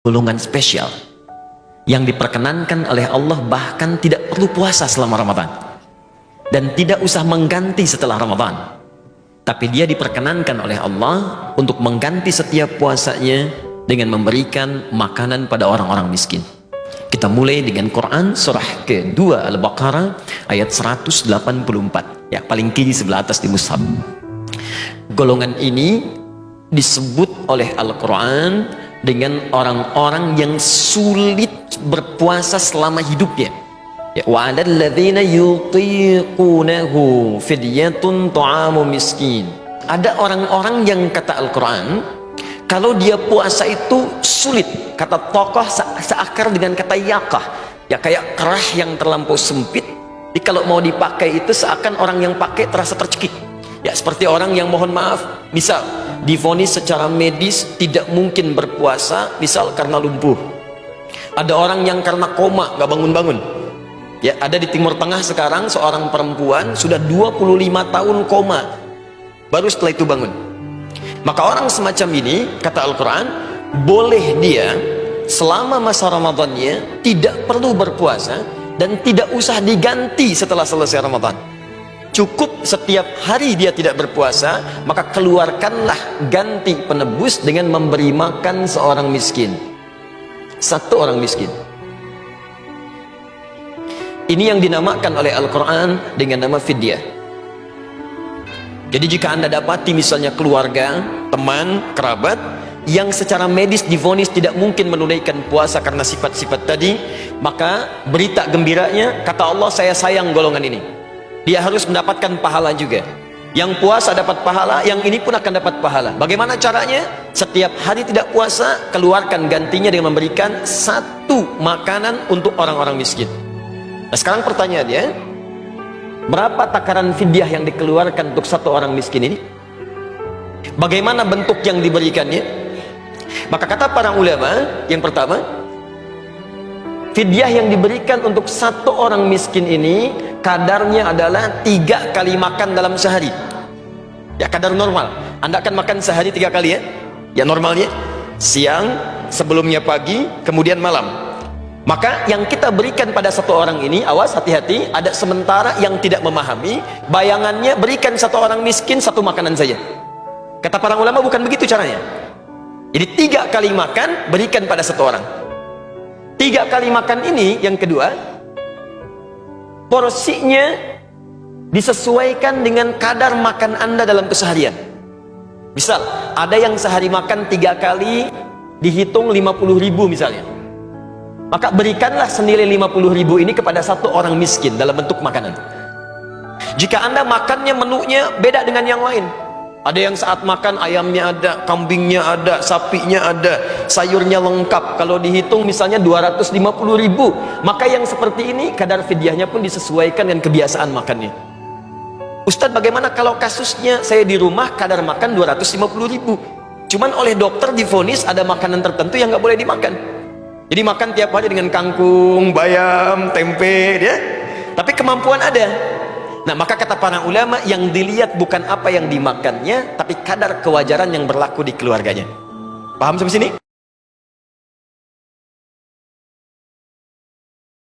golongan spesial yang diperkenankan oleh Allah, bahkan tidak perlu puasa selama Ramadan dan tidak usah mengganti setelah Ramadan, tapi dia diperkenankan oleh Allah untuk mengganti setiap puasanya dengan memberikan makanan pada orang-orang miskin. Kita mulai dengan Quran surah kedua Al-Baqarah ayat 184, ya, paling kiri sebelah atas di mushaf. Golongan ini disebut oleh Al-Quran dengan orang-orang yang sulit berpuasa selama hidupnya. Ya, wa 'alal ladzina yutiqunahu fidyatun ta'amu miskin. Ada orang-orang yang kata Al-Quran, kalau dia puasa itu sulit. Kata tokoh seakar dengan kata yakah, ya, kayak kerah yang terlampau sempit. Jadi kalau mau dipakai itu seakan orang yang pakai terasa tercekik. Ya, seperti orang yang, mohon maaf, misal divonis secara medis tidak mungkin berpuasa, misal karena lumpuh. Ada orang yang karena koma nggak bangun-bangun. Ya, ada di Timur Tengah sekarang seorang perempuan sudah 25 tahun koma, baru setelah itu bangun. Maka orang semacam ini, kata Al-Quran, boleh dia selama masa Ramadannya tidak perlu berpuasa dan tidak usah diganti setelah selesai Ramadan. Cukup setiap hari dia tidak berpuasa, maka keluarkanlah ganti penebus dengan memberi makan seorang miskin, satu orang miskin. Ini yang dinamakan oleh Al-Quran dengan nama fidyah. Jadi jika Anda dapati misalnya keluarga, teman, kerabat yang secara medis divonis tidak mungkin menunaikan puasa karena sifat-sifat tadi, maka berita gembiranya, kata Allah, saya sayang golongan ini. Dia harus mendapatkan pahala juga. Yang puasa dapat pahala, yang ini pun akan dapat pahala. Bagaimana caranya? Setiap hari tidak puasa, keluarkan gantinya dengan memberikan satu makanan untuk orang-orang miskin. Nah, sekarang pertanyaannya, berapa takaran fidyah yang dikeluarkan untuk satu orang miskin ini? Bagaimana bentuk yang diberikannya? Maka kata para ulama, yang pertama, fidyah yang diberikan untuk satu orang miskin ini kadarnya adalah 3 kali makan dalam sehari. Ya, kadar normal. Anda akan makan sehari 3 kali, ya? Ya, normalnya siang, sebelumnya pagi, kemudian malam. Maka yang kita berikan pada satu orang ini, awas, hati-hati, ada sementara yang tidak memahami, bayangannya berikan satu orang miskin satu makanan saja. Kata para ulama, bukan begitu caranya. Jadi 3 kali makan berikan pada satu orang. 3 kali makan ini, yang kedua, porsinya disesuaikan dengan kadar makan Anda dalam keseharian. Misal, ada yang sehari makan 3 kali, dihitung 50.000 misalnya. Maka berikanlah senilai 50.000 ini kepada satu orang miskin dalam bentuk makanan. Jika Anda makannya menunya beda dengan yang lain, ada yang saat makan ayamnya ada, kambingnya ada, sapinya ada, sayurnya lengkap, kalau dihitung misalnya 250.000, maka yang seperti ini kadar fidyahnya pun disesuaikan dengan kebiasaan makannya. Ustadz, bagaimana kalau kasusnya saya di rumah kadar makan 250.000, cuman oleh dokter divonis ada makanan tertentu yang nggak boleh dimakan, jadi makan tiap hari dengan kangkung, bayam, tempe, ya, tapi kemampuan ada. Nah, maka kata para ulama, yang dilihat bukan apa yang dimakannya, tapi kadar kewajaran yang berlaku di keluarganya. Paham sampai sini?